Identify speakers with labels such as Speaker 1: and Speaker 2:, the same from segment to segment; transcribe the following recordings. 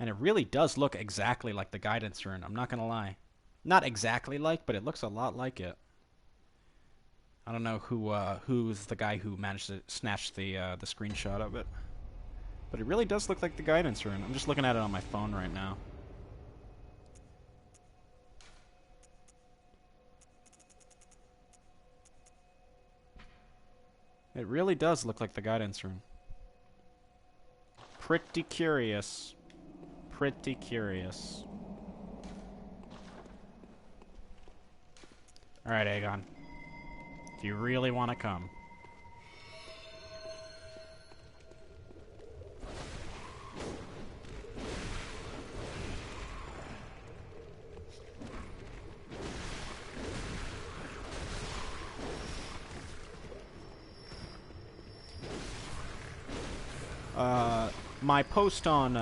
Speaker 1: And it really does look exactly like the guidance rune, I'm not gonna lie. Not exactly like, but it looks a lot like it. I don't know who's the guy who managed to snatch the screenshot of it. But it really does look like the guidance rune. I'm just looking at it on my phone right now. It really does look like the guidance rune. Pretty curious. Pretty curious. Alright, Aegon. If you really want to come. My post on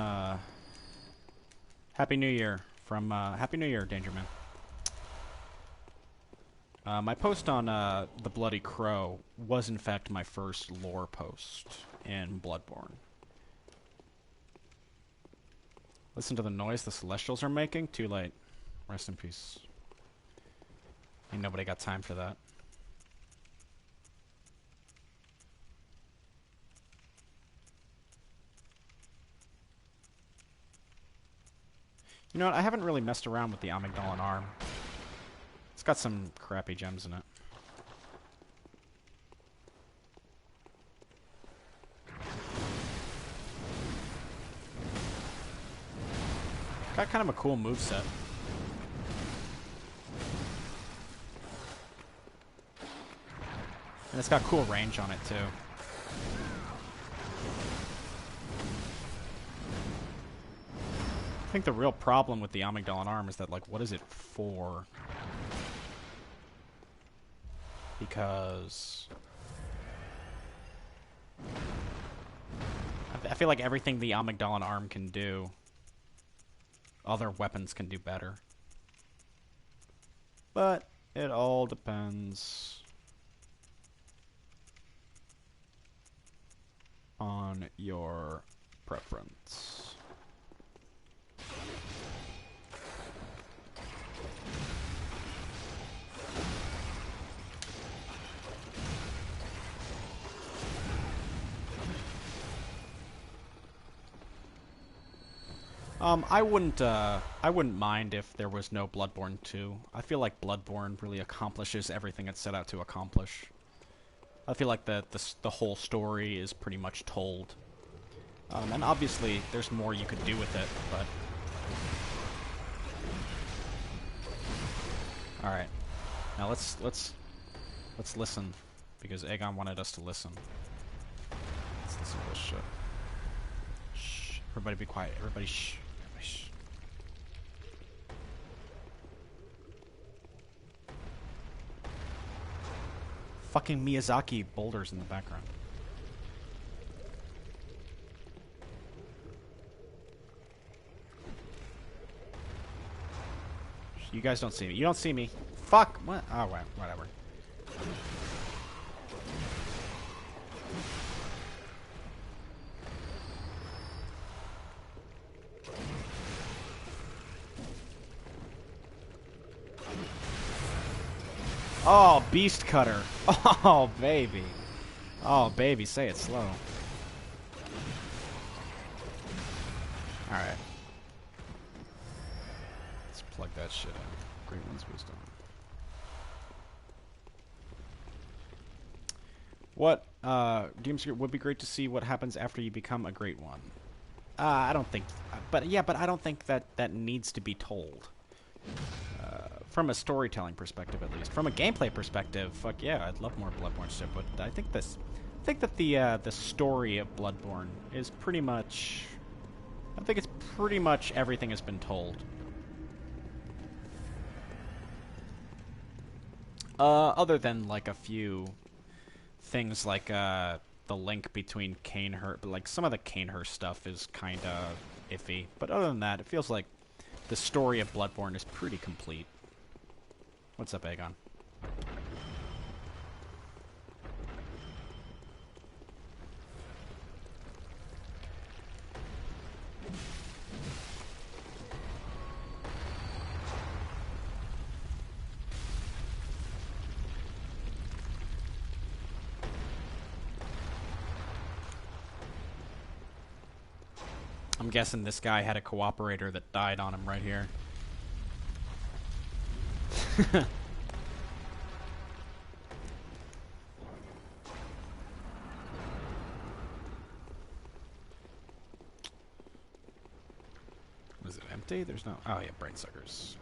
Speaker 1: Happy New Year from Happy New Year, Danger Man. My post on the Bloody Crow was in fact my first lore post in Bloodborne. Listen to the noise the Celestials are making. Too late. Rest in peace. Ain't nobody got time for that. You know what? I haven't really messed around with the Amygdalin arm. It's got some crappy gems in it. Got kind of a cool moveset. And it's got cool range on it, too. I think the real problem with the Amygdalin arm is that, like, what is it for? Because I feel like everything the Amygdalin arm can do, other weapons can do better. But it all depends on your preference. I wouldn't mind if there was no Bloodborne 2. I feel like Bloodborne really accomplishes everything it set out to accomplish. I feel like the whole story is pretty much told. And obviously, there's more you could do with it, but... Alright. Now let's listen, because Aegon wanted us to listen. Let's listen to this shit. Shh. Everybody be quiet. Everybody shh. Everybody shh. Fucking Miyazaki boulders in the background. You guys don't see me. You don't see me. Fuck! What? Oh, well, whatever. Oh, Beast Cutter. Oh, baby. Oh, baby, say it slow. Alright. Let's plug that shit in. Great One's Wisdom. What, Doomscrew, would be great to see what happens after you become a Great One. I don't think... But, yeah, but I don't think that needs to be told. From a storytelling perspective, at least. From a gameplay perspective, fuck yeah, I'd love more Bloodborne shit. But I think that the story of Bloodborne is pretty much. I think it's pretty much everything has been told. Other than like a few things like the link between Canehurst, like some of the Canehurst stuff is kind of iffy. But other than that, it feels like the story of Bloodborne is pretty complete. What's up, Aegon? I'm guessing this guy had a cooperator that died on him right here. Was it empty? There's no... Oh, yeah, brain suckers.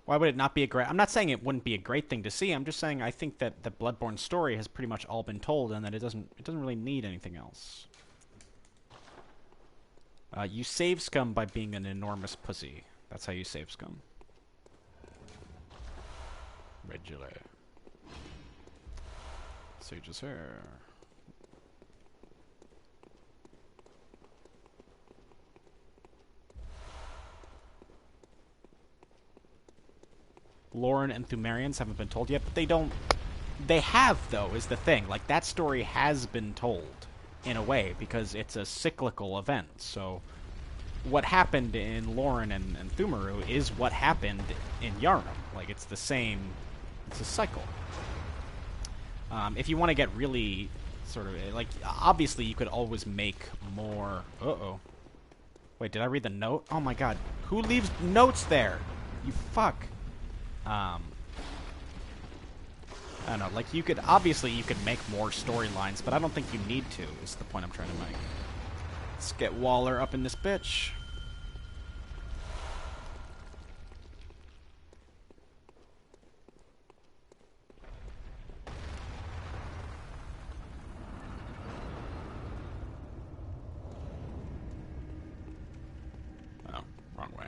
Speaker 1: Why would it not be a great... I'm not saying it wouldn't be a great thing to see. I'm just saying I think that the Bloodborne story has pretty much all been told and that it doesn't really need anything else. You save scum by being an enormous pussy. That's how you save scum. Regular. Sage's hair. Lauren and Thumerians haven't been told yet, but they don't... They have, though, is the thing. Like, that story has been told, in a way, because it's a cyclical event. So, what happened in Lauren and Thumeru is what happened in Yharnam. Like, it's the same... It's a cycle. If you want to get really sort of... Like, obviously, you could always make more... Uh-oh. Wait, did I read the note? Oh, my God. Who leaves notes there? You fuck. I don't know, like, you could, obviously you could make more storylines, but I don't think you need to, is the point I'm trying to make. Let's get Waller up in this bitch. Oh, wrong way.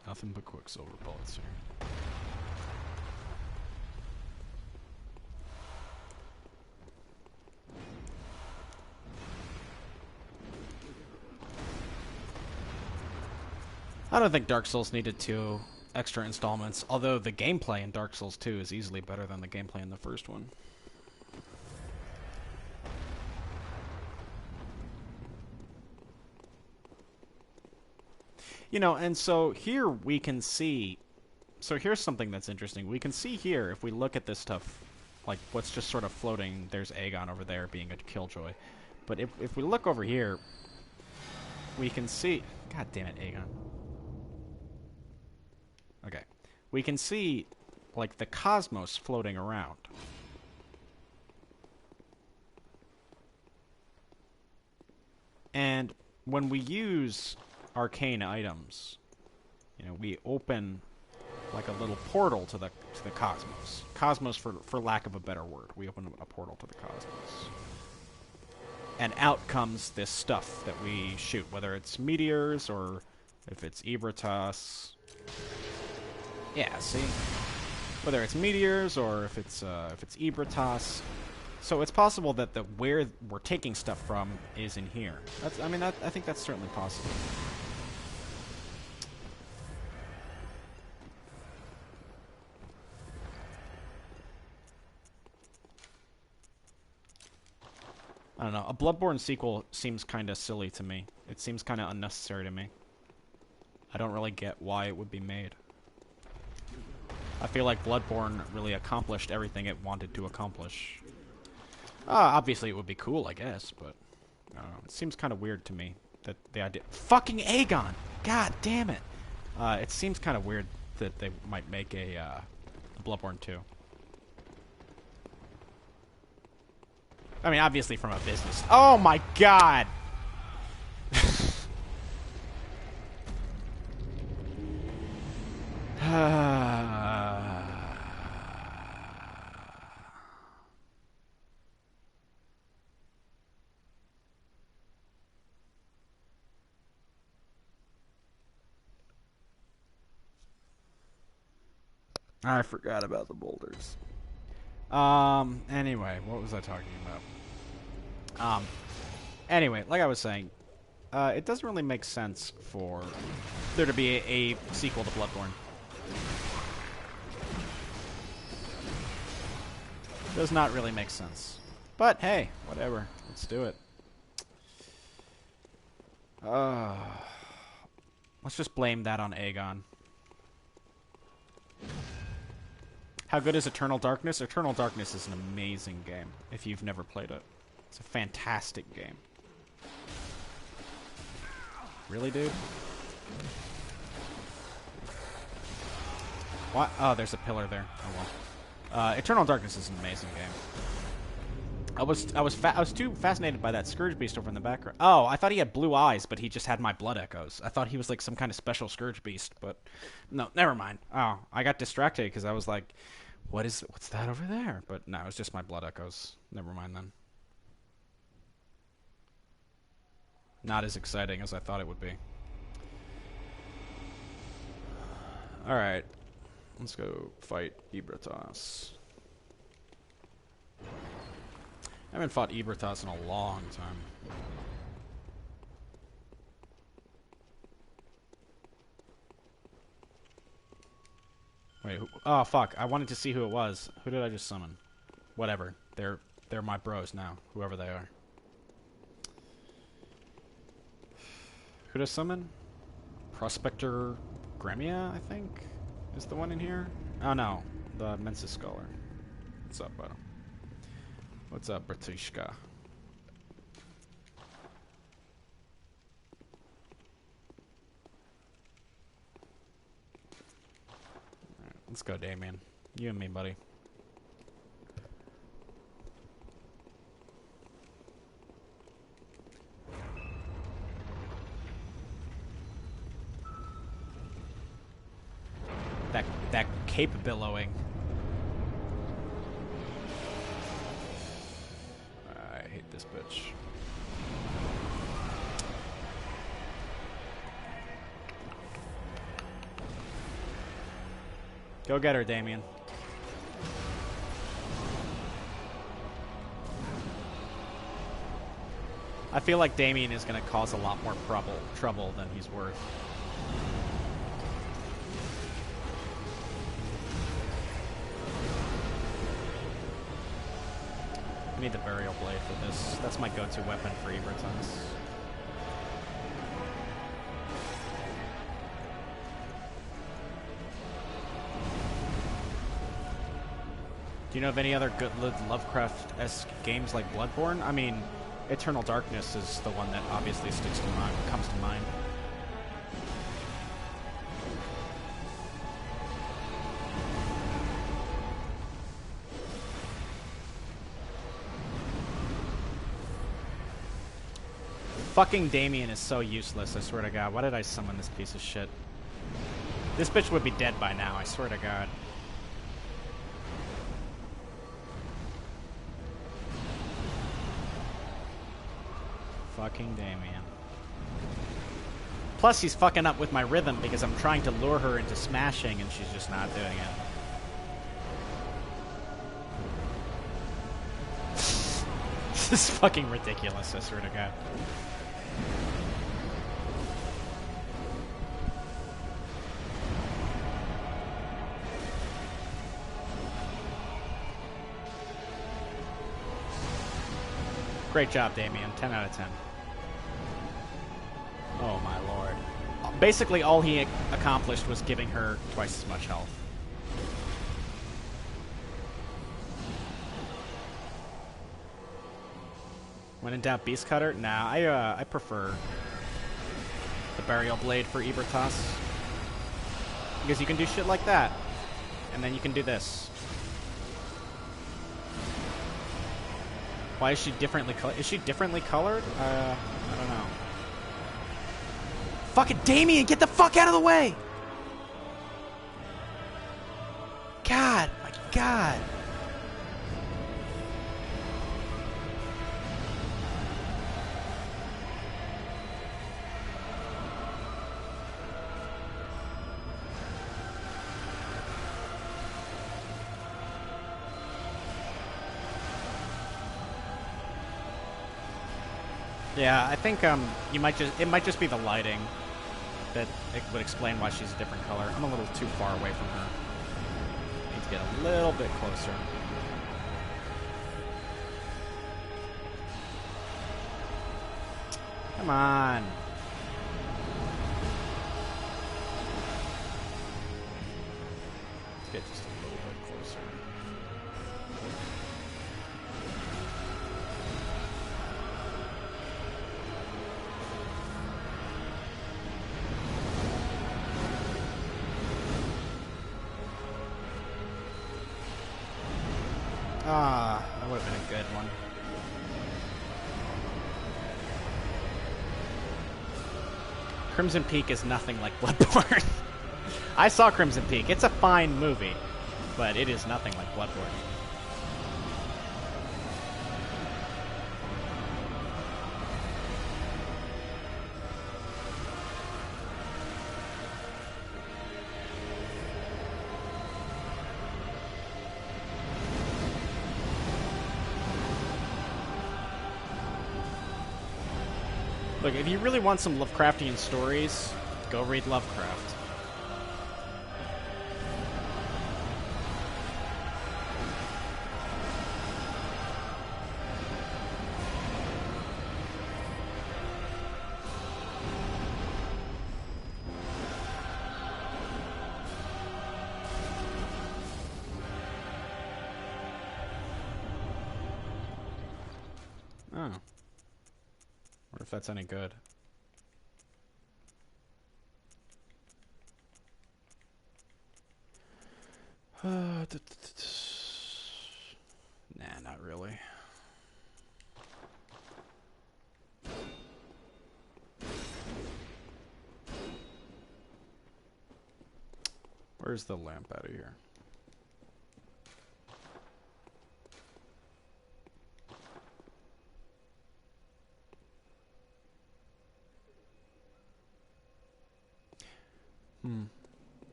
Speaker 1: Nothing but Quicksilver bullets here. I don't think Dark Souls needed 2 extra installments, although the gameplay in Dark Souls 2 is easily better than the gameplay in the first one. You know, and so here we can see... So here's something that's interesting. We can see here, if we look at this stuff, like what's just sort of floating, there's Aegon over there being a killjoy. But if we look over here, we can see... God damn it, Aegon. Okay. We can see, like, the cosmos floating around. And when we use arcane items, you know, we open like a little portal to the cosmos. Cosmos, for lack of a better word, we open a portal to the cosmos, and out comes this stuff that we shoot, whether it's meteors or if it's Ebratas. Yeah, see, whether it's meteors or if it's Ebratas. So it's possible that where we're taking stuff from is in here. That's, I mean, I think that's certainly possible. I don't know. A Bloodborne sequel seems kind of silly to me. It seems kind of unnecessary to me. I don't really get why it would be made. I feel like Bloodborne really accomplished everything it wanted to accomplish. Obviously it would be cool, I guess, but I don't know. It seems kind of weird to me that the idea... Fucking Aegon! God damn it! It seems kind of weird that they might make a Bloodborne 2. I mean, obviously from a business... Oh my god! I forgot about the boulders. Anyway, what was I talking about? Anyway, like I was saying, it doesn't really make sense for there to be a sequel to Bloodborne. Does not really make sense. But hey, whatever. Let's do it. Let's just blame that on Aegon. How good is Eternal Darkness? Eternal Darkness is an amazing game, if you've never played it. It's a fantastic game. Really, dude? What? Oh, there's a pillar there. Oh well. Eternal Darkness is an amazing game. I was too fascinated by that Scourge Beast over in the background. Oh, I thought he had blue eyes, but he just had my blood echoes. I thought he was like some kind of special Scourge Beast, but no, never mind. Oh, I got distracted because I was like, what's that over there? But no, it was just my blood echoes. Never mind then. Not as exciting as I thought it would be. Alright. Let's go fight Ebrietas. I haven't fought Ebrietas in a long time. Wait, oh fuck, I wanted to see who it was. Who did I just summon? Whatever. They're my bros now, whoever they are. Who to summon? Prospector Gremia, I think, is the one in here. Oh no, the Mensis Scholar. What's up, bud? What's up, Bratishka? Alright, let's go, Damien. You and me, buddy. That cape billowing. I hate this bitch. Go get her, Damien. I feel like Damien is going to cause a lot more trouble than he's worth. I need the Burial Blade for this. That's my go-to weapon for Ebrietas. Do you know of any other good Lovecraft-esque games like Bloodborne? I mean, Eternal Darkness is the one that obviously comes to mind. Fucking Damien is so useless, I swear to God. Why did I summon this piece of shit? This bitch would be dead by now, I swear to God. Fucking Damien. Plus, he's fucking up with my rhythm because I'm trying to lure her into smashing and she's just not doing it. This is fucking ridiculous, I swear to God. Great job, Damien. 10 out of 10. Oh, my lord. Basically, all he accomplished was giving her twice as much health. When in doubt, Beast Cutter? Nah, I prefer the Burial Blade for Ebrietas. Because you can do shit like that. And then you can do this. Why is she differently colored? Is she differently colored? I don't know. Fucking Damien, get the fuck out of the way! God, my God. Yeah, I think it might just be the lighting that it would explain why she's a different color. I'm a little too far away from her. Need to get a little bit closer. Come on. Let's get just a little bit closer. Ah, that would have been a good one. Crimson Peak is nothing like Bloodborne. I saw Crimson Peak. It's a fine movie, but it is nothing like Bloodborne. Look, if you really want some Lovecraftian stories, go read Lovecraft. Oh. Wonder if that's any good. Nah, not really. Where's the lamp out of here?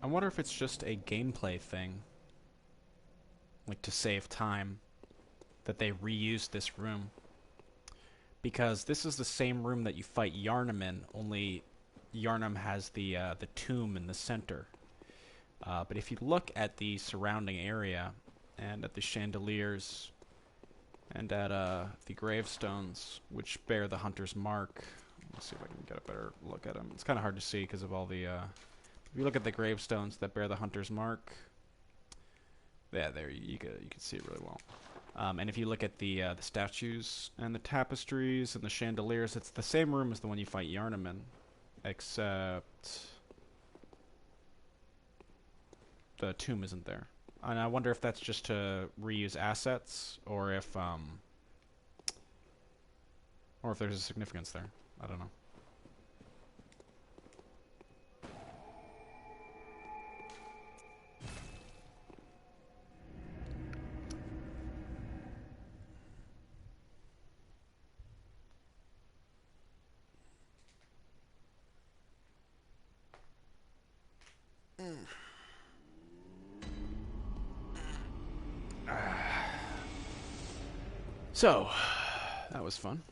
Speaker 1: I wonder if it's just a gameplay thing. Like to save time. That they reused this room. Because this is the same room that you fight Yharnam in, only Yharnam has the tomb in the center. But if you look at the surrounding area, and at the chandeliers, and at the gravestones, which bear the hunter's mark. Let's see if I can get a better look at them. It's kind of hard to see because of all the... if you look at the gravestones that bear the hunter's mark... Yeah, there, you can see it really well. And if you look at the statues and the tapestries and the chandeliers, it's the same room as the one you fight Yharnam in, except the tomb isn't there. And I wonder if that's just to reuse assets, or if there's a significance there. I don't know. So, that was fun.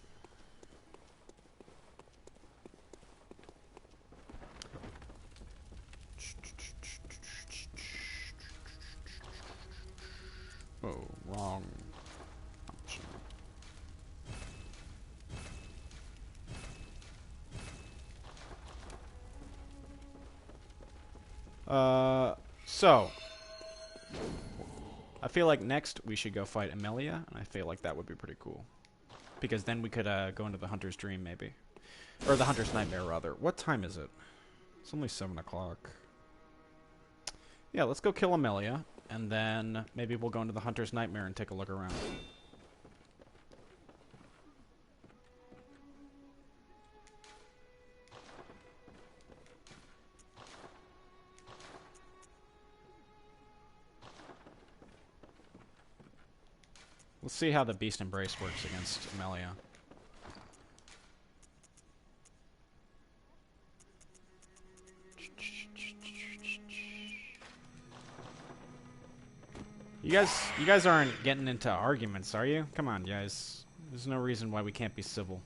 Speaker 1: Oh, wrong option. So I feel like next we should go fight Amelia, and I feel like that would be pretty cool. Because then we could go into the Hunter's Dream, maybe. Or the Hunter's Nightmare, rather. What time is it? It's only 7 o'clock. Yeah, let's go kill Amelia, and then maybe we'll go into the Hunter's Nightmare and take a look around. Let's see how the Beast Embrace works against Amelia. You guys aren't getting into arguments, are you? Come on, guys. There's no reason why we can't be civil.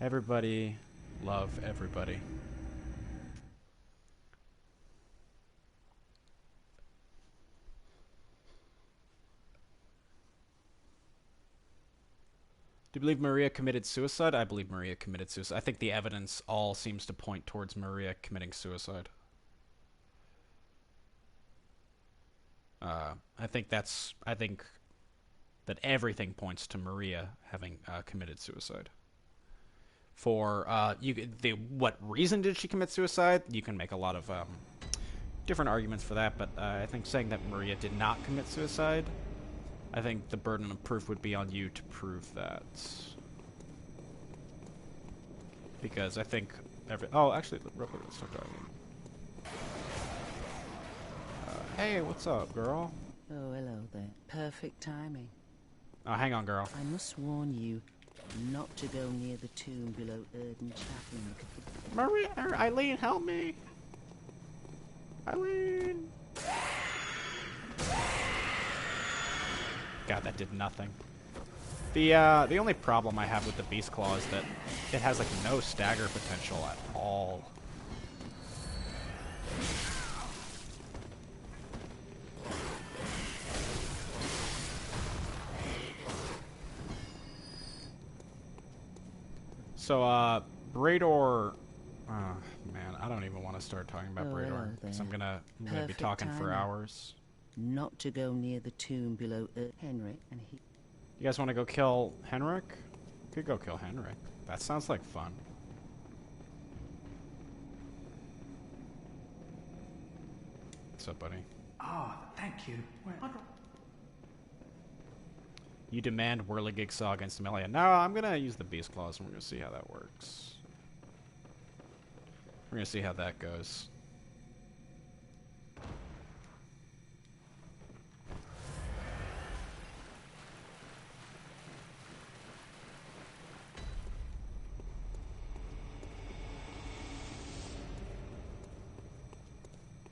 Speaker 1: Everybody love everybody. Do you believe Maria committed suicide? I believe Maria committed suicide. I think the evidence all seems to point towards Maria committing suicide. I think that everything points to Maria having committed suicide. For what reason did she commit suicide? You can make a lot of different arguments for that, but I think saying that Maria did not commit suicide, I think the burden of proof would be on you to prove that. Because I think oh, actually, real quick, let's start talking. Hey, what's up, girl?
Speaker 2: Oh, hello there. Perfect timing.
Speaker 1: Oh, hang on, girl.
Speaker 2: I must warn you not to go near the tomb below Untitled Chapter.
Speaker 1: Maria, Eileen, help me! Eileen! God, that did nothing. The only problem I have with the Beast Claw is that it has like no stagger potential at all. So, Brador... Oh, man, I don't even want to start talking about Brador, because I'm gonna be talking for hours.
Speaker 2: Not to go near the tomb below Henrik, and he...
Speaker 1: You guys want to go kill Henrik? We could go kill Henrik. That sounds like fun. What's up, buddy?
Speaker 3: Oh, thank you.
Speaker 1: You demand Whirligig Saw against Amelia. No, I'm gonna use the Beast Claws and we're gonna see how that works. We're gonna see how that goes.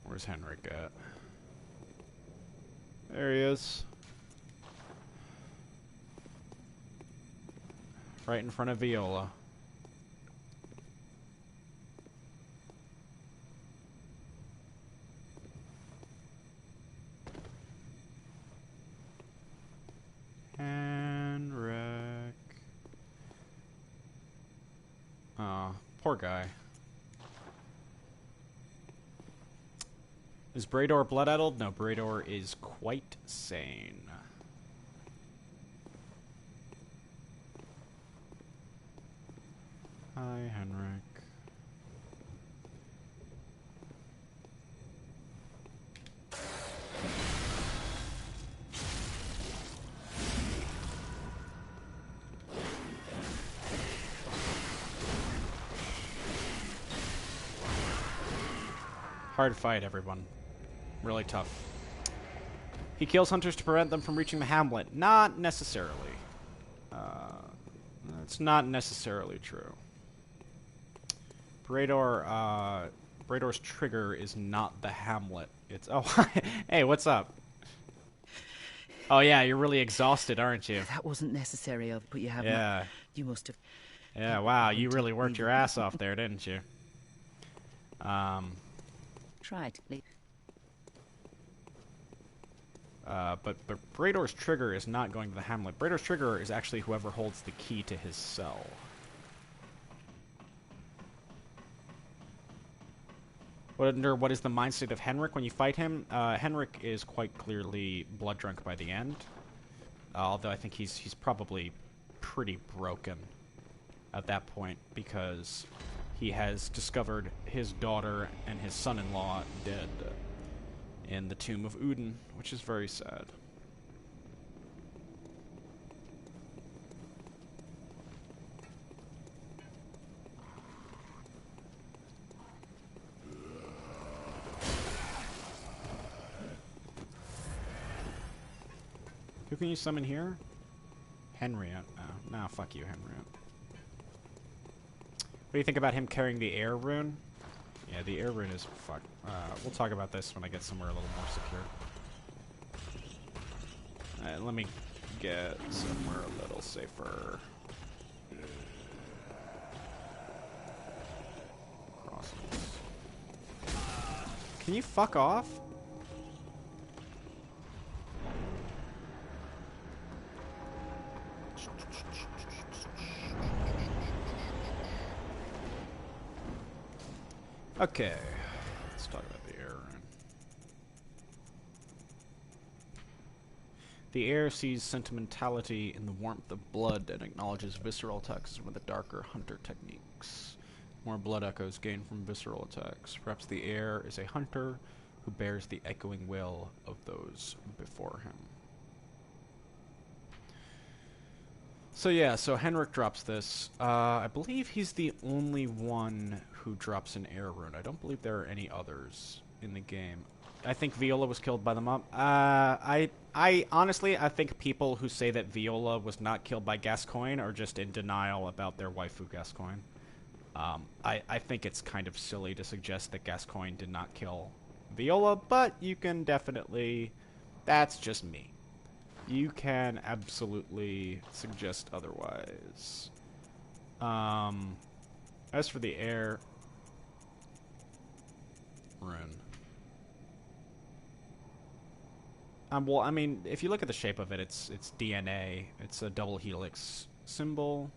Speaker 1: Where's Henrik at? There he is. Right in front of Viola. Henrik. Oh, poor guy. Is Brador blood-addled? No, Brador is quite sane. Hi, Henrik. Hard fight, everyone. Really tough. He kills hunters to prevent them from reaching the hamlet. Not necessarily. That's not necessarily true. Brador's trigger is not the hamlet. It's... Oh, hey, what's up? Oh, yeah, you're really exhausted, aren't you?
Speaker 2: That wasn't necessary, but you have...
Speaker 1: Yeah.
Speaker 2: You must have...
Speaker 1: Yeah, wow, you really worked your ass off there, didn't you?
Speaker 2: Tried.
Speaker 1: But Brador's trigger is not going to the hamlet. Brador's trigger is actually whoever holds the key to his cell. What is the mind state of Henrik when you fight him? Henrik is quite clearly blood drunk by the end. Although I think he's probably pretty broken at that point because he has discovered his daughter and his son-in-law dead in the tomb of Udin, which is very sad. Who can you summon here? Henriette. Oh, no, fuck you, Henriette. What do you think about him carrying the air rune? Yeah, the air rune is fuck. We'll talk about this when I get somewhere a little more secure. Alright, let me get somewhere a little safer. Crossings. Can you fuck off? Okay, let's talk about the air. The air sees sentimentality in the warmth of blood and acknowledges visceral attacks as one of the darker hunter techniques. More blood echoes gained from visceral attacks. Perhaps the air is a hunter who bears the echoing will of those before him. So yeah, so Henrik drops this. I believe he's the only one who drops an air rune. I don't believe there are any others in the game. I think Viola was killed by the mob. I honestly, I think people who say that Viola was not killed by Gascoigne are just in denial about their waifu Gascoigne. I think it's kind of silly to suggest that Gascoigne did not kill Viola, but you can definitely... That's just me. You can absolutely suggest otherwise. As for the air rune... well, I mean, if you look at the shape of it, it's DNA. It's a double helix symbol.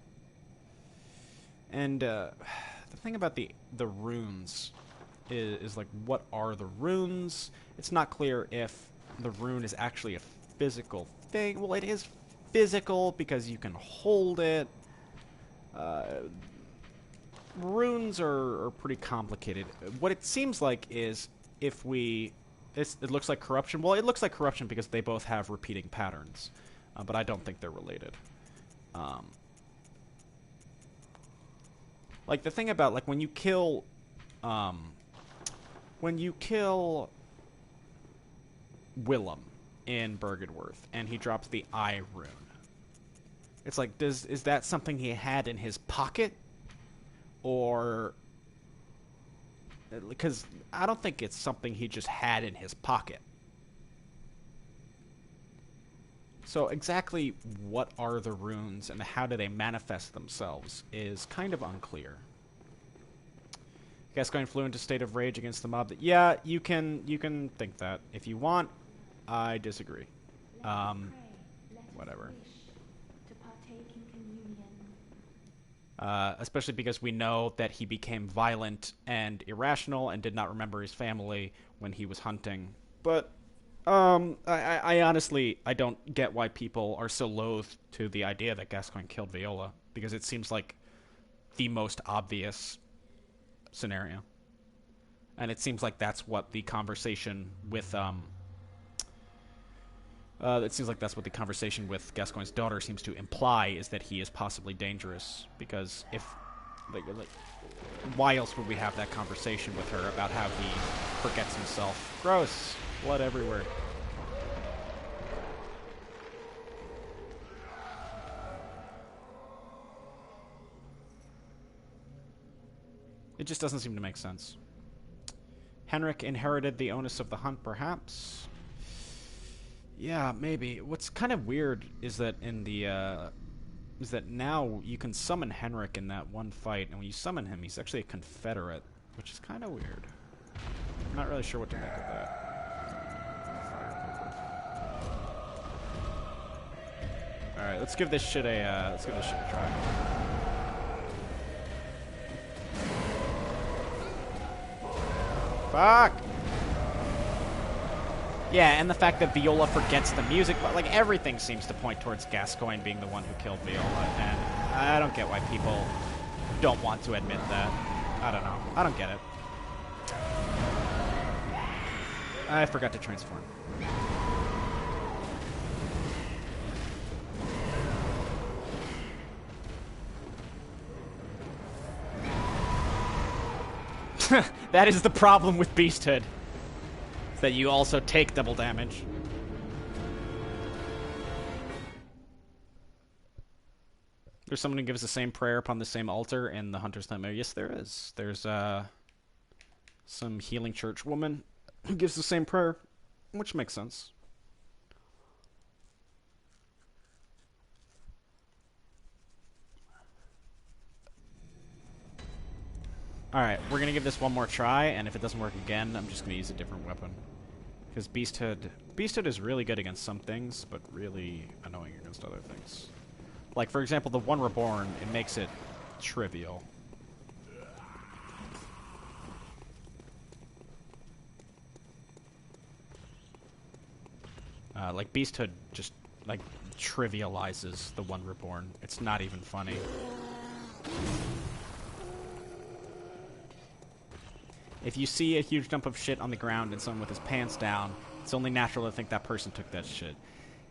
Speaker 1: And the thing about the runes is like, what are the runes? It's not clear if the rune is actually a physical thing. Well, it is physical because you can hold it. Runes are pretty complicated. What it seems like is if we... It looks like corruption. Well, it looks like corruption because they both have repeating patterns. But I don't think they're related. Like, the thing about, like, when you kill Willem in Bergenworth, and he drops the I rune, it's like, is that something he had in his pocket? Or... Because I don't think it's something he just had in his pocket. So exactly what are the runes and how do they manifest themselves is kind of unclear. Gascoigne flew into a state of rage against the mob. Yeah, you can think that if you want. I disagree. Whatever. Especially because we know that he became violent and irrational and did not remember his family when he was hunting. But I honestly, I don't get why people are so loath to the idea that Gascoigne killed Viola, because it seems like the most obvious scenario. And it seems like that's what the conversation with Gascoigne's daughter seems to imply, is that he is possibly dangerous. Because if, like, why else would we have that conversation with her about how he forgets himself? Gross. Blood everywhere. It just doesn't seem to make sense. Henrik inherited the onus of the hunt, perhaps? Yeah, maybe. What's kind of weird is that in the, is that now you can summon Henrik in that one fight, and when you summon him, he's actually a Confederate, which is kind of weird. I'm not really sure what to make of that. Alright, let's give this shit a try. Fuck! Yeah, and the fact that Viola forgets the music, but like everything seems to point towards Gascoigne being the one who killed Viola, and I don't get why people don't want to admit that. I don't know. I don't get it. I forgot to transform. That is the problem with Beasthood. Is that you also take double damage. There's someone who gives the same prayer upon the same altar in the Hunter's Nightmare. Yes, there is. There's some healing church woman who gives the same prayer, which makes sense. Alright, we're going to give this one more try, and if it doesn't work again, I'm just going to use a different weapon. Because Beasthood is really good against some things, but really annoying against other things. Like, for example, the One Reborn, it makes it trivial. Like, Beasthood just, like, trivializes the One Reborn. It's not even funny. If you see a huge dump of shit on the ground and someone with his pants down, it's only natural to think that person took that shit.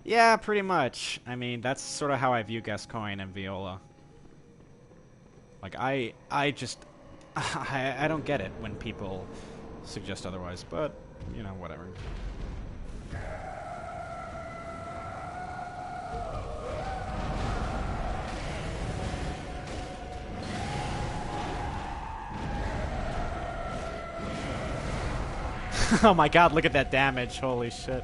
Speaker 1: Yeah, pretty much. I mean, that's sort of how I view Gascoigne and Viola. Like, I just... I don't get it when people suggest otherwise, but, you know, whatever. Oh my god, look at that damage. Holy shit.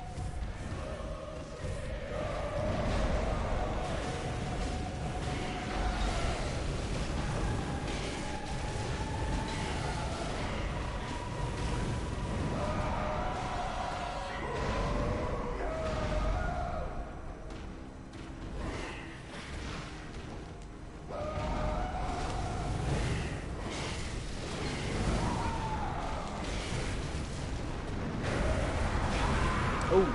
Speaker 1: Oh.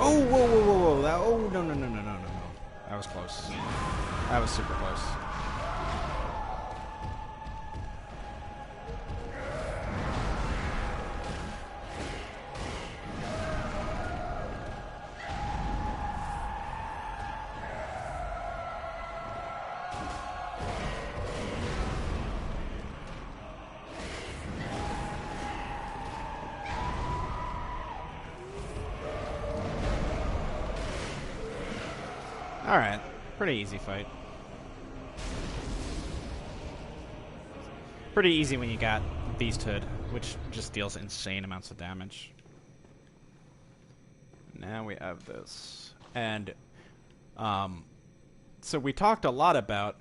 Speaker 1: Oh, whoa, whoa, whoa, whoa. That, oh, no, no, no, no, no, no, no. That was close. That was super close. Alright. Pretty easy fight. Pretty easy when you got Beasthood, which just deals insane amounts of damage. Now we have this. And, so we talked a lot about...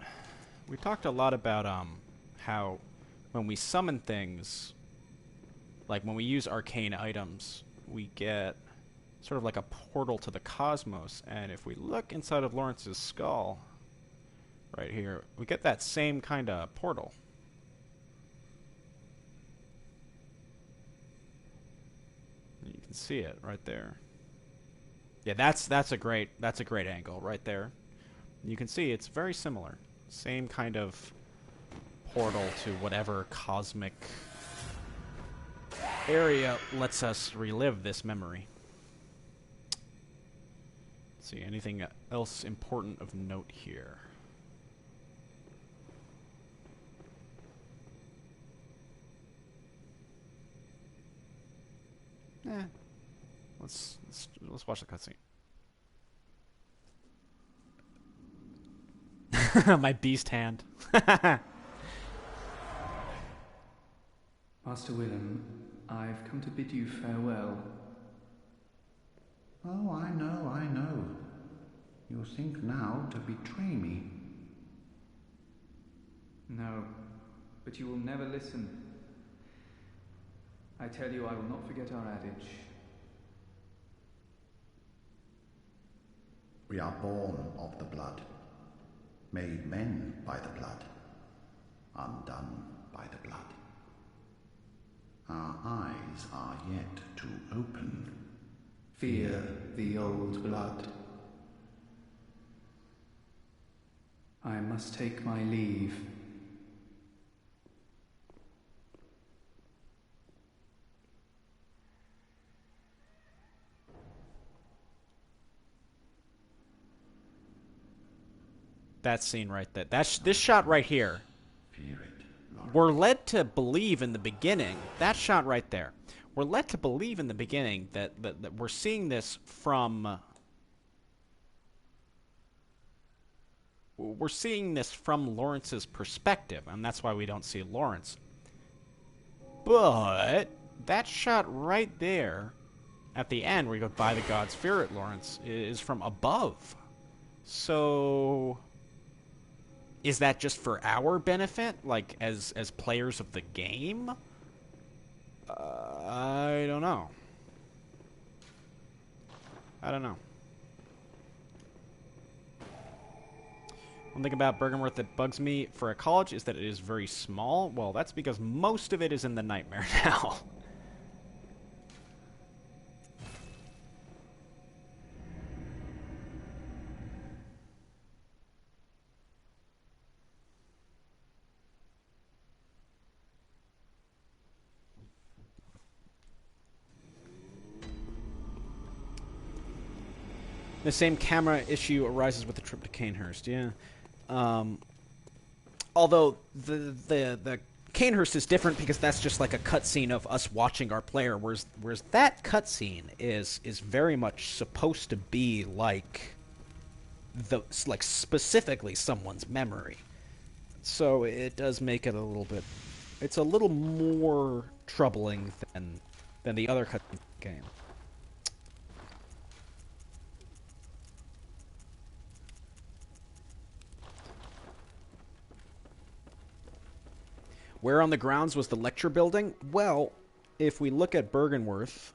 Speaker 1: how when we summon things, like when we use arcane items, we get sort of like a portal to the cosmos. And if we look inside of Lawrence's skull, right here, we get that same kind of portal. You can see it right there. Yeah, that's a great angle right there. You can see it's very similar. Same kind of portal to whatever cosmic area lets us relive this memory. Let's see, anything else important of note here? Let's watch the cutscene. My beast hand.
Speaker 3: Master Willem, I've come to bid you farewell.
Speaker 4: Oh, I know. You think now to betray me.
Speaker 3: No, but you will never listen. I tell you, I will not forget our adage.
Speaker 4: We are born of the blood, made men by the blood, undone by the blood. Our eyes are yet to open.
Speaker 3: Fear the old blood. I must take my leave.
Speaker 1: That scene right there. This shot right here.
Speaker 4: Fear it, Lord.
Speaker 1: We're led to believe in the beginning. That shot right there. We're led to believe in the beginning that we're seeing this from... We're seeing this from Lawrence's perspective, and that's why we don't see Lawrence. But that shot right there at the end, where you go, by the God's Spirit, Lawrence, is from above. So is that just for our benefit, like as players of the game? I don't know. I don't know. One thing about Bergenworth that bugs me for a college is that it is very small. Well, that's because most of it is in the Nightmare now. The same camera issue arises with the trip to Canehurst, yeah. Although the Canehurst is different because that's just like a cutscene of us watching our player, whereas that cutscene is very much supposed to be like specifically someone's memory. So it does make it a little bit. It's a little more troubling than the other cutscenes in the game. Where on the grounds was the lecture building? Well, if we look at Bergenworth,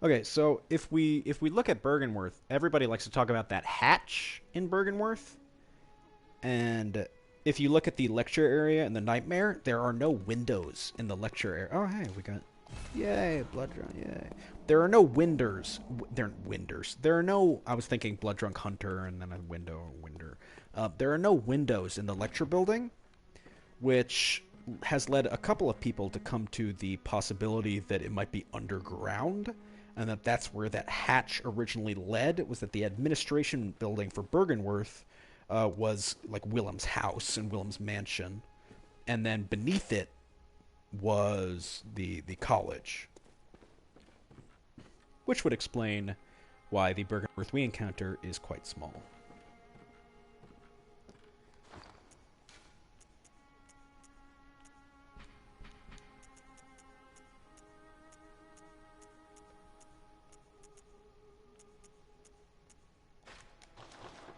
Speaker 1: okay, so if we look at Bergenworth, everybody likes to talk about that hatch in Bergenworth, and if you look at the lecture area in the Nightmare, there are no windows in the lecture area. Oh, hey, we got, yay, blood drunk, yay. There are no windows. There are no. I was thinking blood drunk hunter and then a window, winder. There are no windows in the lecture building, which has led a couple of people to come to the possibility that it might be underground, and that's where that hatch originally led. It was that the administration building for Bergenworth was like Willem's house and Willem's mansion, and then beneath it was the college, which would explain why the Bergenworth we encounter is quite small.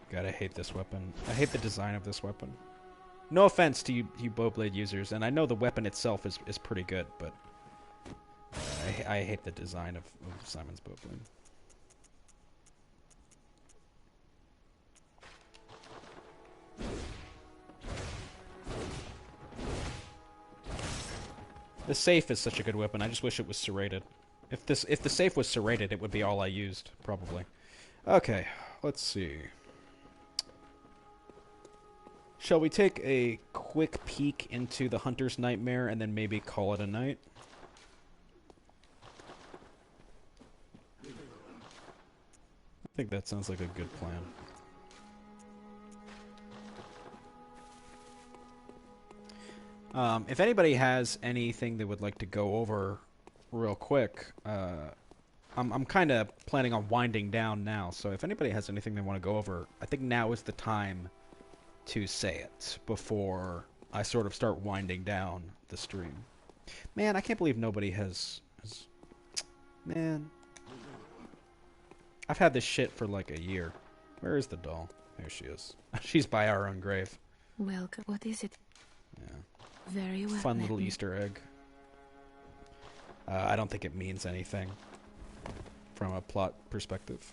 Speaker 1: God, I hate this weapon. I hate the design of this weapon. No offense to you Bowblade users, and I know the weapon itself is pretty good, but I hate the design of Simon's Bowblade. The safe is such a good weapon. I just wish it was serrated. If the safe was serrated, it would be all I used, probably. Okay, let's see. Shall we take a quick peek into the Hunter's Nightmare and then maybe call it a night? I think that sounds like a good plan. If anybody has anything they would like to go over real quick, I'm kind of planning on winding down now, so if anybody has anything they want to go over, I think now is the time to say it before I sort of start winding down the stream. Man, I can't believe nobody has... Man. I've had this shit for like a year. Where is the doll? There she is. She's by our own grave.
Speaker 5: Welcome. What is it?
Speaker 1: Yeah.
Speaker 5: Very well.
Speaker 1: Fun little Easter egg. I don't think it means anything from a plot perspective.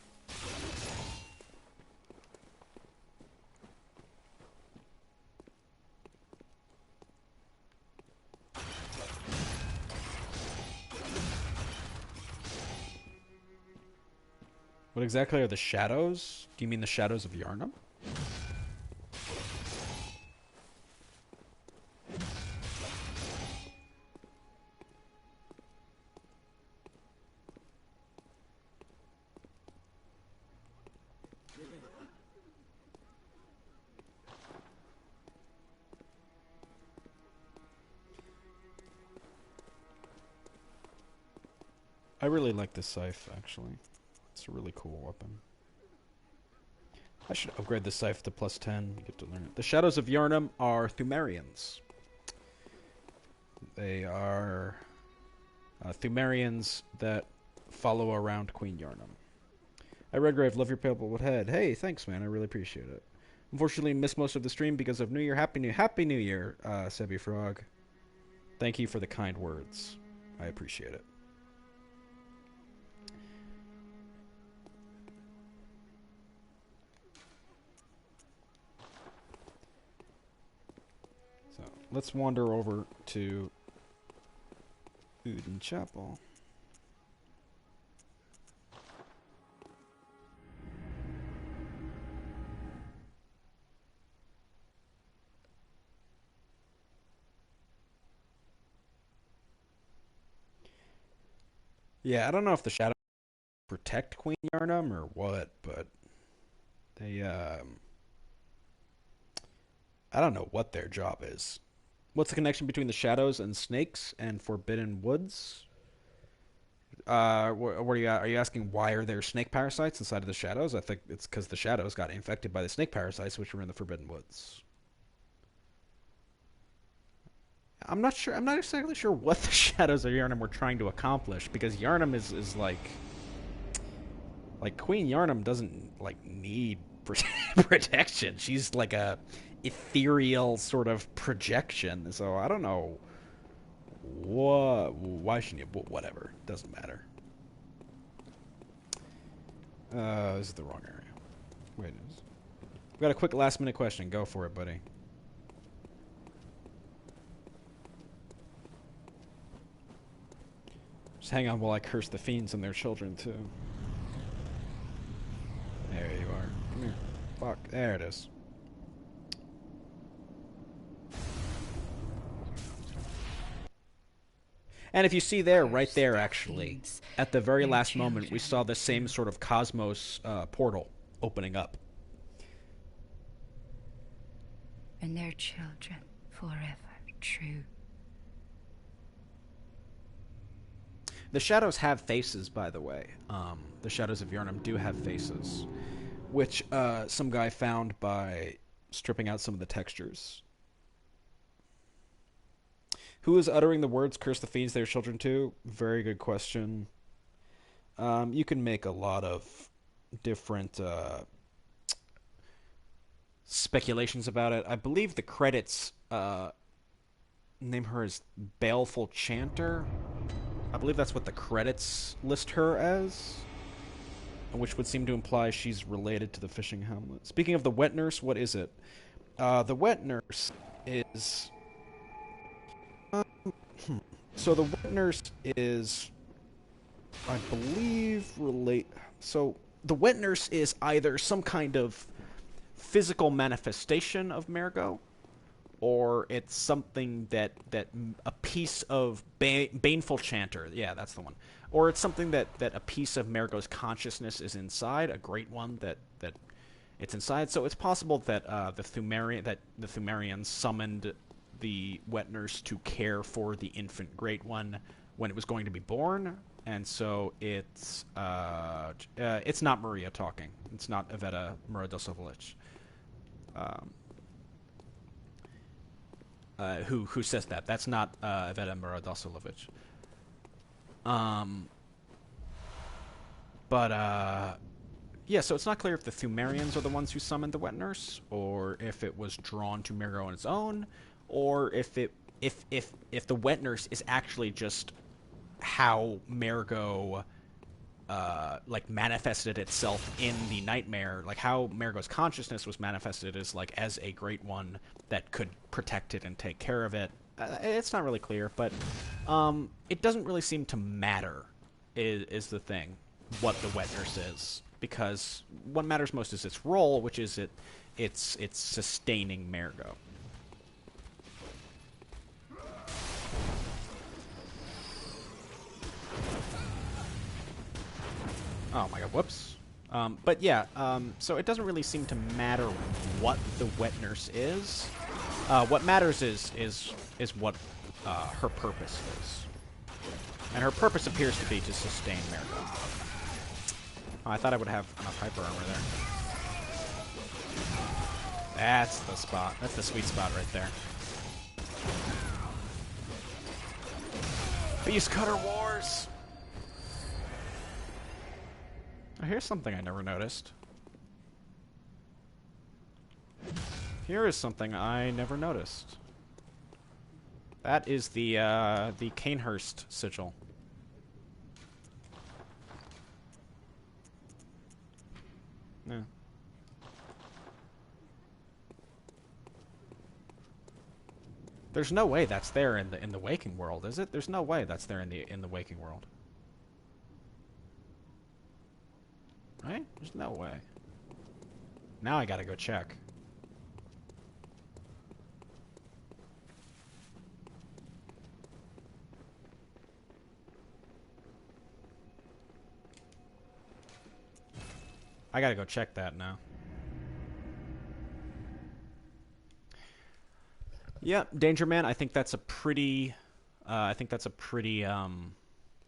Speaker 1: What exactly are the shadows? Do you mean the shadows of Yharnam? I really like this scythe, actually. It's a really cool weapon. I should upgrade the scythe to +10. Get to learn it. The Shadows of Yharnam are Thumerians. They are Thumerians that follow around Queen Yharnam. Hi, Redgrave. Love your pale head. Hey, thanks, man. I really appreciate it. Unfortunately, missed most of the stream because of New Year. Happy New Year, Sebby Frog. Thank you for the kind words. I appreciate it. So let's wander over to Uden Chapel. Yeah, I don't know if the shadows protect Queen Yarnum or what, but they, I don't know what their job is. What's the connection between the shadows and snakes and forbidden woods? What are you asking? Why are there snake parasites inside of the shadows? I think it's because the shadows got infected by the snake parasites, which were in the forbidden woods. I'm not sure. I'm not exactly sure what the shadows of Yarnum were trying to accomplish, because Yarnum is like Queen Yarnum doesn't like need protection. She's like a ethereal sort of projection. So I don't know what. Why shouldn't you? Whatever. Doesn't matter. This is the wrong area. Wait, we've got a quick last minute question. Go for it, buddy. Just hang on while I curse the fiends and their children too. There you are. Come here. Fuck. There it is. And if you see there, right there, actually, at the very last moment, we saw the same sort of cosmos portal opening up.
Speaker 5: And their children forever true.
Speaker 1: The shadows have faces, by the way. The shadows of Yarnum do have faces, which some guy found by stripping out some of the textures. Who is uttering the words, curse the fiends, their children too? Very good question. You can make a lot of different speculations about it. I believe the credits name her as Baleful Chanter. I believe that's what the credits list her as, which would seem to imply she's related to the fishing hamlet. Speaking of the wet nurse, what is it? The wet nurse is... So the wet nurse is, I believe, So the wet nurse is either some kind of physical manifestation of Mergo, or it's something that a piece of Baneful Chanter, yeah, that's the one, or it's something that a piece of Mergo's consciousness is inside, a great one that it's inside. So it's possible that the Thumerians summoned the wet nurse to care for the infant great one when it was going to be born, and so it's not Maria talking. It's not Iveta Muradosovic. Who says that? That's not Iveta Muradosovic. Yeah, so it's not clear if the Thumerians are the ones who summoned the wet nurse, or if it was drawn to Mergo on its own, or if the wet nurse is actually just how Mergo like manifested itself in the nightmare, like how Mergo's consciousness was manifested as a great one that could protect it and take care of it. It's not really clear, but it doesn't really seem to matter is the thing, what the wet nurse is, because what matters most is its role, which is it's sustaining Mergo. Oh my god, whoops. But yeah, so it doesn't really seem to matter what the wet nurse is. What matters is what her purpose is. And her purpose appears to be to sustain Mergo. Oh, I thought I would have enough hyper armor there. That's the spot. That's the sweet spot right there. Beast Cutter Wars! Oh, here's something I never noticed. Here is something I never noticed. That is the Canehurst sigil. Yeah. There's no way that's there in the waking world, is it? There's no way that's there in the waking world. Right? There's no way. Now I gotta go check. I gotta go check that now. Yeah, Danger Man. I think that's a pretty,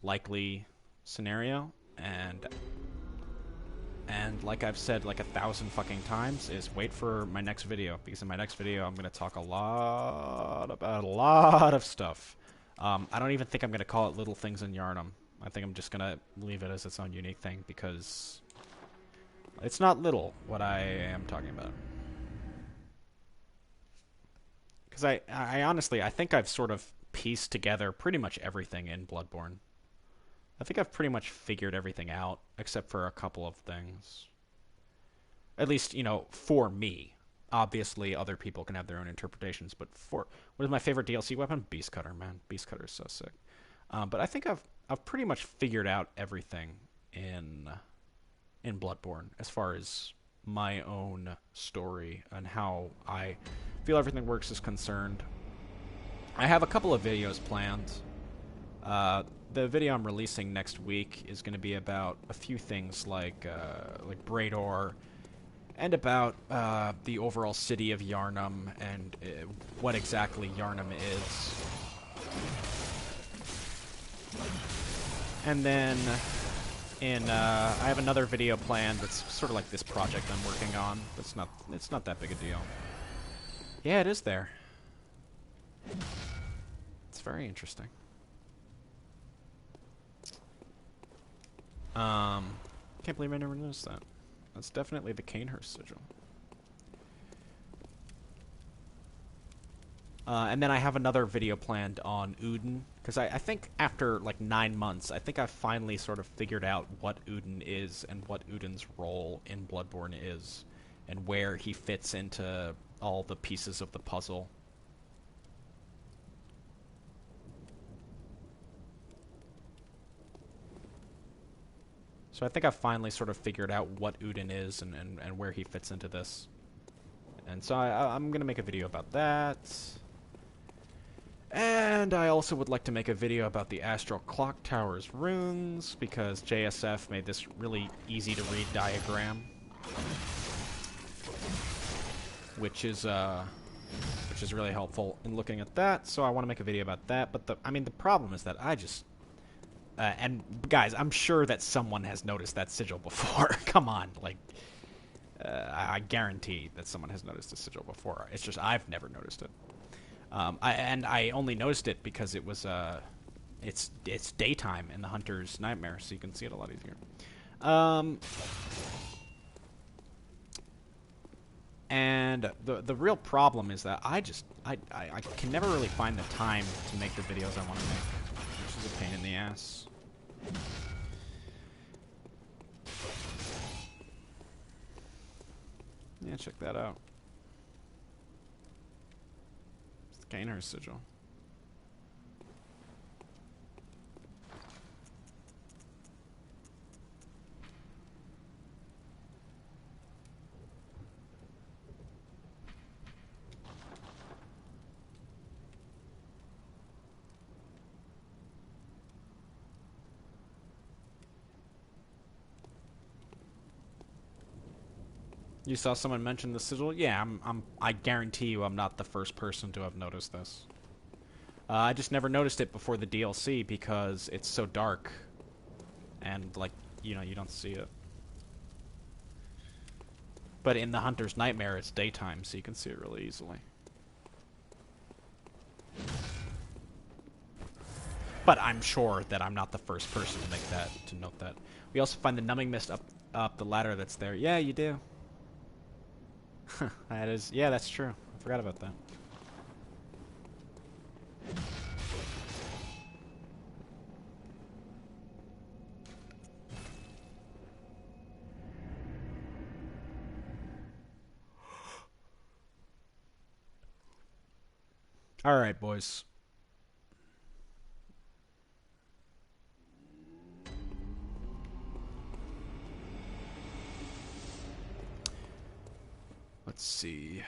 Speaker 1: likely scenario, and like I've said like 1,000 fucking times, is wait for my next video, because in my next video I'm gonna talk a lot about a lot of stuff. I don't even think I'm gonna call it Little Things in Yarnum. I think I'm just gonna leave it as its own unique thing, because it's not little what I am talking about. Because I honestly, I think I've sort of pieced together pretty much everything in Bloodborne. I think I've pretty much figured everything out, except for a couple of things. At least, you know, for me. Obviously, other people can have their own interpretations, but what is my favorite DLC weapon? Beast Cutter, man. Beast Cutter is so sick. But I think I've pretty much figured out everything in Bloodborne, as far as my own story and how I feel everything works is concerned. I have a couple of videos planned. The video I'm releasing next week is going to be about a few things like Brador, and about the overall city of Yarnum, and what exactly Yarnum is. And then I have another video planned that's sort of like this project I'm working on. It's not that big a deal. Yeah, it is there. It's very interesting. Can't believe I never noticed that. That's definitely the Canehurst sigil. And then I have another video planned on Udin, because I think after like 9 months, I think I've finally sort of figured out what Udin is and what Udin's role in Bloodborne is, and where he fits into all the pieces of the puzzle. So I think I've finally sort of figured out what Udin is and where he fits into this. And so I'm going to make a video about that. And I also would like to make a video about the Astral Clock Tower's runes, because JSF made this really easy to read diagram, which is really helpful in looking at that. So I want to make a video about that. But the problem is that I just and guys, I'm sure that someone has noticed that sigil before. Come on, like I guarantee that someone has noticed the sigil before. It's just I've never noticed it. I only noticed it because it was it's daytime in the Hunter's Nightmare, so you can see it a lot easier. And the real problem is that I can never really find the time to make the videos I want to make, which is a pain in the ass. Yeah, check that out. It's the Canehurst sigil. You saw someone mention the sigil? Yeah, I guarantee you I'm not the first person to have noticed this. I just never noticed it before the DLC because it's so dark. And, like, you know, you don't see it. But in the Hunter's Nightmare, it's daytime, so you can see it really easily. But I'm sure that I'm not the first person to make that, to note that. We also find the numbing mist up the ladder that's there. Yeah, you do. That is, yeah, that's true. I forgot about that. All right, boys. Let's see.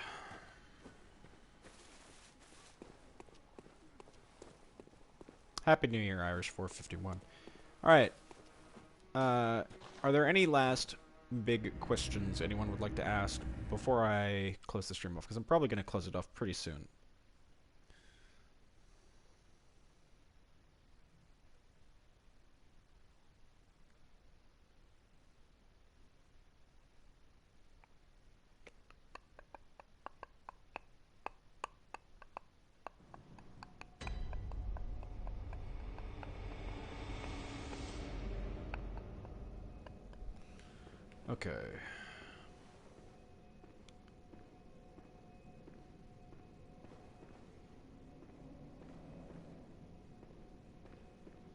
Speaker 1: Happy New Year, Irish 451. All right. Are there any last big questions anyone would like to ask before I close the stream off? Because I'm probably going to close it off pretty soon. Okay.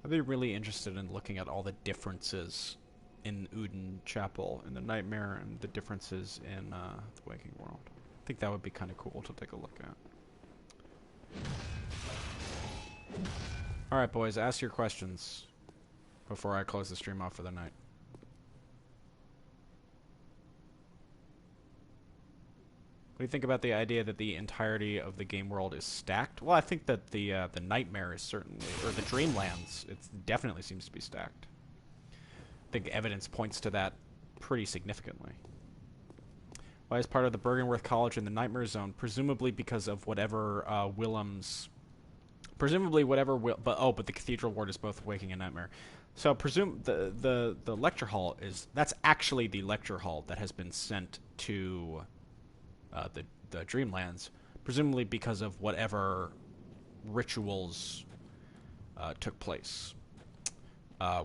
Speaker 1: I'd be really interested in looking at all the differences in Uden Chapel and the Nightmare and the differences in the Waking World. I think that would be kind of cool to take a look at. Alright, boys, ask your questions before I close the stream off for the night. What do you think about the idea that the entirety of the game world is stacked? Well, I think that the Nightmare is certainly, or the Dreamlands, it definitely seems to be stacked. I think evidence points to that pretty significantly. Why is part of the Bergenworth College in the Nightmare Zone? Presumably because of whatever Willem's... Presumably whatever... but the Cathedral Ward is both Waking and Nightmare. So presume the lecture hall is... That's actually the lecture hall that has been sent to... the Dreamlands, presumably because of whatever rituals took place.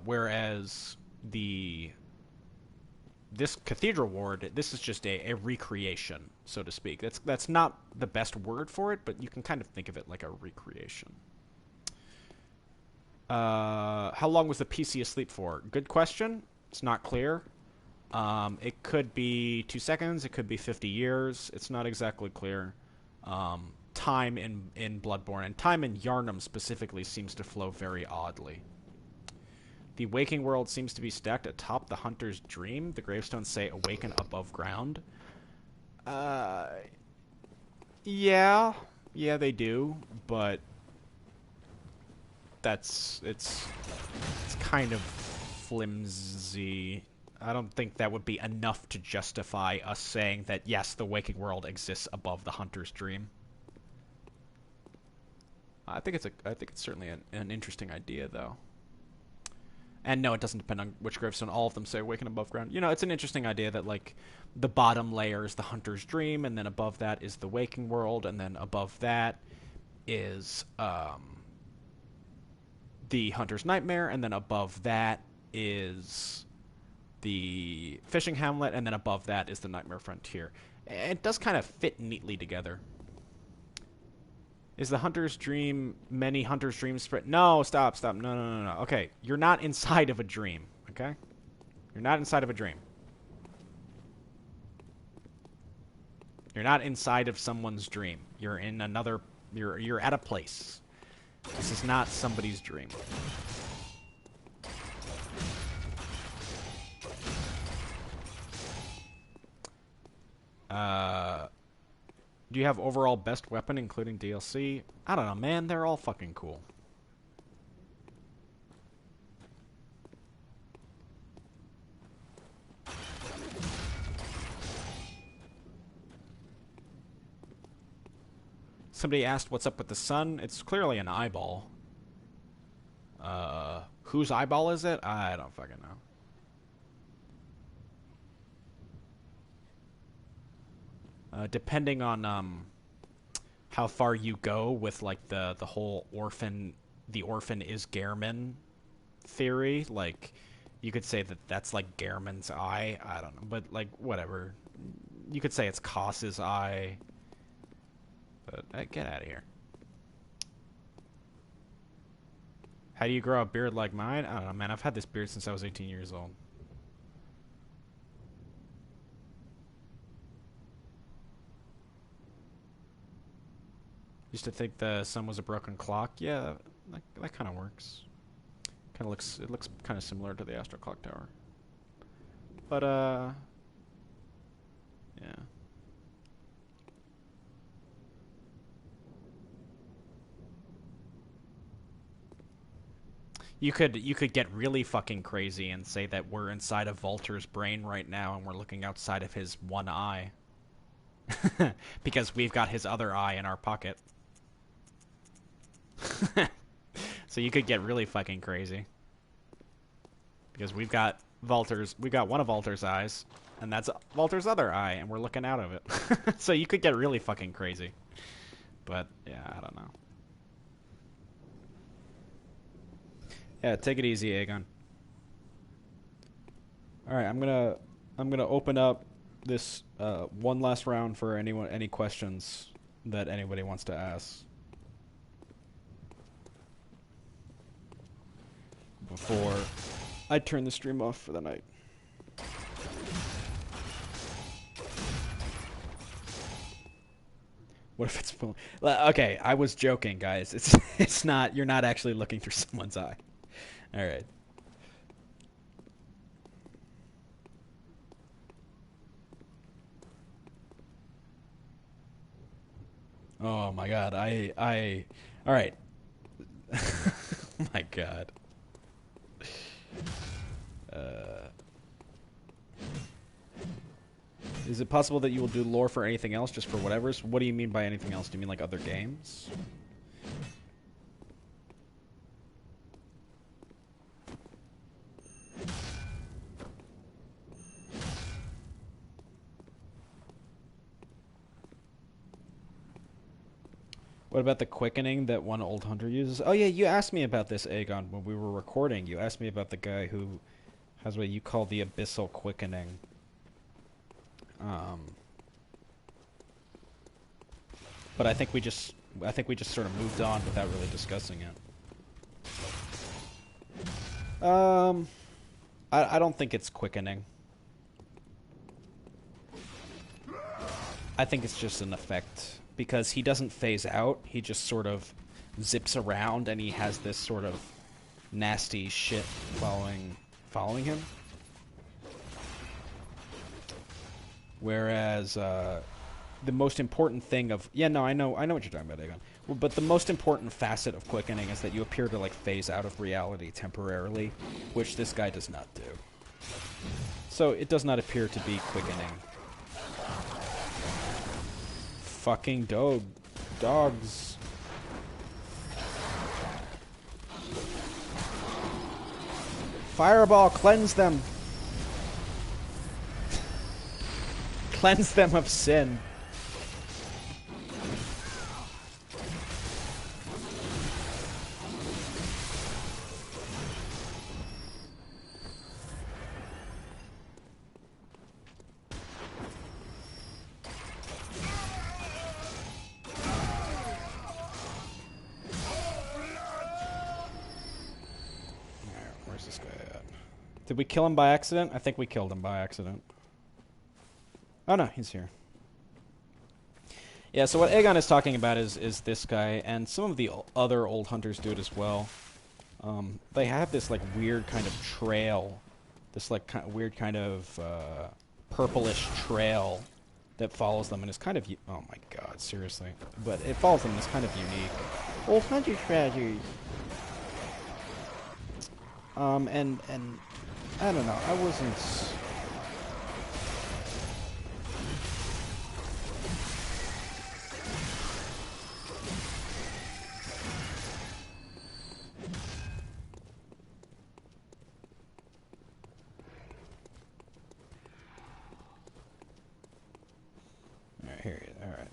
Speaker 1: Whereas this Cathedral Ward, this is just a recreation, so to speak. That's not the best word for it, but you can kind of think of it like a recreation. How long was the PC asleep for? Good question. It's not clear. It could be 2 seconds, it could be 50 years, it's not exactly clear. Time in Bloodborne, and time in Yharnam specifically, seems to flow very oddly. The Waking World seems to be stacked atop the Hunter's Dream. The gravestones say awaken above ground. Yeah, they do, but it's kind of flimsy. I don't think that would be enough to justify us saying that, yes, the Waking World exists above the Hunter's Dream. I think it's certainly an interesting idea, though. And no, it doesn't depend on which gravestone. All of them say awaken above ground. You know, it's an interesting idea that, like, the bottom layer is the Hunter's Dream, and then above that is the Waking World, and then above that is the Hunter's Nightmare, and then above that is the Fishing Hamlet, and then above that is the Nightmare Frontier. It does kind of fit neatly together. Is the Hunter's Dream many Hunter's Dreams spread? No, stop. No. Okay, you're not inside of a dream, okay? You're not inside of a dream. You're not inside of someone's dream. You're in another... You're at a place. This is not somebody's dream. Do you have overall best weapon, including DLC? I don't know, man. They're all fucking cool. Somebody asked what's up with the sun. It's clearly an eyeball. Whose eyeball is it? I don't fucking know. Depending on how far you go with like the whole orphan the orphan is Gehrman theory. Like, you could say that that's like Gehrman's eye. I don't know, but like whatever. You could say it's Koss's eye. But get out of here. How do you grow a beard like mine? I don't know, man. I've had this beard since I was 18 years old. Used to think the sun was a broken clock. Yeah, that kind of works. It looks kind of similar to the Astro Clock Tower. But yeah. You could get really fucking crazy and say that we're inside of Volter's brain right now and we're looking outside of his one eye. Because we've got his other eye in our pocket. So you could get really fucking crazy. Because we've got one of Volter's eyes, and that's Volter's other eye, and we're looking out of it. So you could get really fucking crazy. But yeah, I don't know. Yeah, take it easy, Aegon. All right, I'm gonna open up this one last round for any questions that anybody wants to ask before I turn the stream off for the night. What if it's full? Okay, I was joking, guys. It's not. You're not actually looking through someone's eye. All right. Oh my god. All right. Oh my god. Is it possible that you will do lore for anything else, just for whatever's? What do you mean by anything else? Do you mean like other games? What about the quickening that one old hunter uses? Oh yeah, you asked me about this, Aegon, when we were recording. You asked me about the guy who has what you call the abyssal quickening. But I think we just sort of moved on without really discussing it. I don't think it's quickening. I think it's just an effect, because he doesn't phase out. He just sort of zips around, and he has this sort of nasty shit following him. Whereas the most important thing of I know what you're talking about, Aegon. Well, but the most important facet of quickening is that you appear to like phase out of reality temporarily, which this guy does not do. So it does not appear to be quickening. Fucking dogs. Fireball, cleanse them. Cleanse them of sin. Where's this guy at? Did we kill him by accident? I think we killed him by accident. Oh no, he's here. Yeah, so what Aegon is talking about is this guy, and some of the other old hunters do it as well. They have this like weird kind of trail, this like weird kind of purplish trail that follows them, and it's kind of oh my god, seriously, but it follows them. And it's kind of unique. Old hunter treasures. And I don't know. I wasn't. Alright, here he is. Alright.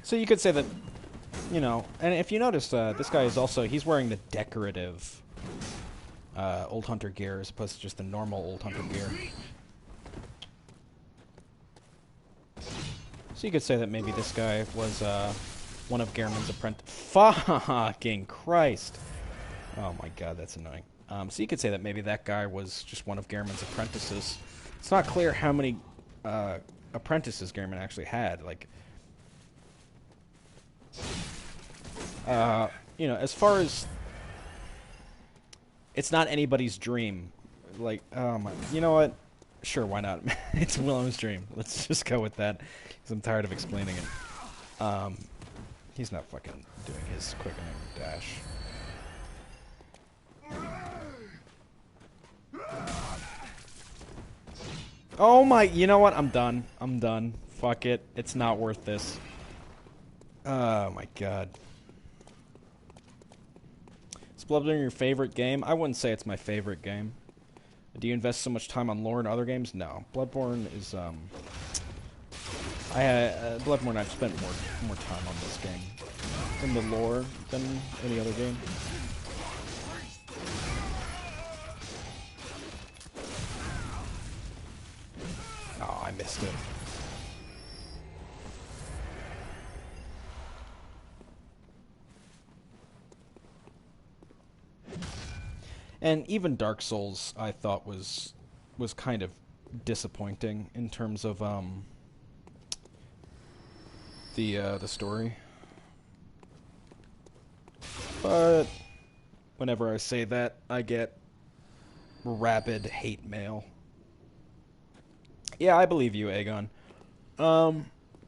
Speaker 1: So you could say that, you know, and if you notice, this guy is also, he's wearing the decorative Old Hunter gear as opposed to just the normal Old Hunter gear. So you could say that maybe this guy was one of Gehrman's apprentices. Fucking Christ! Oh my god, that's annoying. So you could say that maybe that guy was just one of Gehrman's apprentices. It's not clear how many apprentices Gehrman actually had. Like, you know, as far as it's not anybody's dream. Like, oh my, you know what? Sure, why not? It's Willem's dream. Let's just go with that, because I'm tired of explaining it. He's not fucking doing his quickening dash. Oh my, you know what? I'm done. I'm done. Fuck it. It's not worth this. Oh my god. Is Bloodborne your favorite game? I wouldn't say it's my favorite game. Do you invest so much time on lore in other games? No. Bloodborne is, Bloodborne, I've spent more time on this game in the lore than any other game. Oh, I missed it. And even Dark Souls, I thought was kind of disappointing in terms of the story. But whenever I say that, I get rabid hate mail. Yeah, I believe you, Aegon. I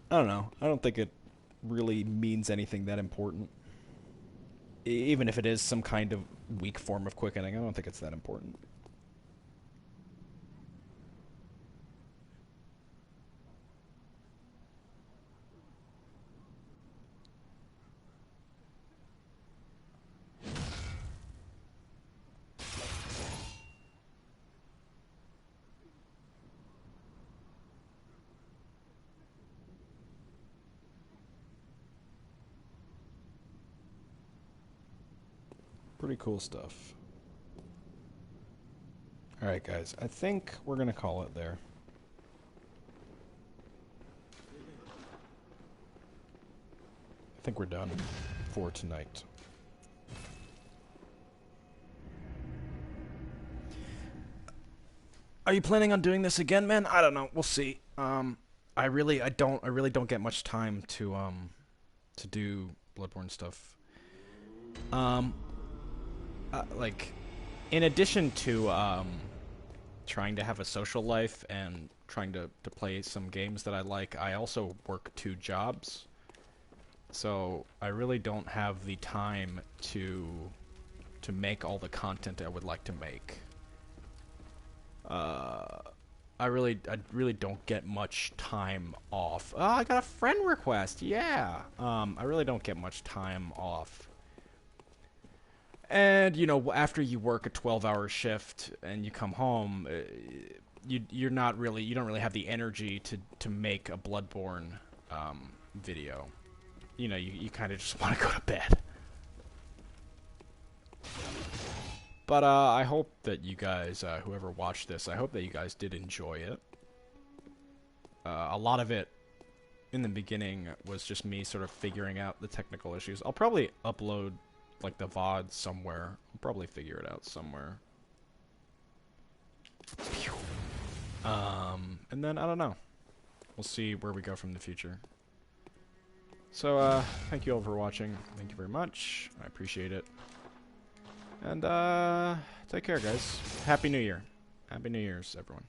Speaker 1: don't know. I don't think it really means anything that important. Even if it is some kind of weak form of quickening, I don't think it's that important. Pretty cool stuff. Alright guys, I think we're gonna call it there. I think we're done for tonight. Are you planning on doing this again, man? I don't know. We'll see. I really don't get much time to do Bloodborne stuff. Like, in addition to trying to have a social life and trying to play some games that I like, I also work 2 jobs. So I really don't have the time to make all the content I would like to make. I really don't get much time off. Oh, I got a friend request. Yeah. I really don't get much time off. And, you know, after you work a 12-hour shift and you come home, you don't really have the energy to make a Bloodborne video. You know, you kind of just want to go to bed. But I hope that you guys, whoever watched this, I hope that you guys did enjoy it. A lot of it in the beginning was just me sort of figuring out the technical issues. I'll probably upload like the VOD somewhere. I'll probably figure it out somewhere. And then I don't know. We'll see where we go from the future. So thank you all for watching. Thank you very much. I appreciate it. And take care, guys. Happy New Year. Happy New Year's, everyone.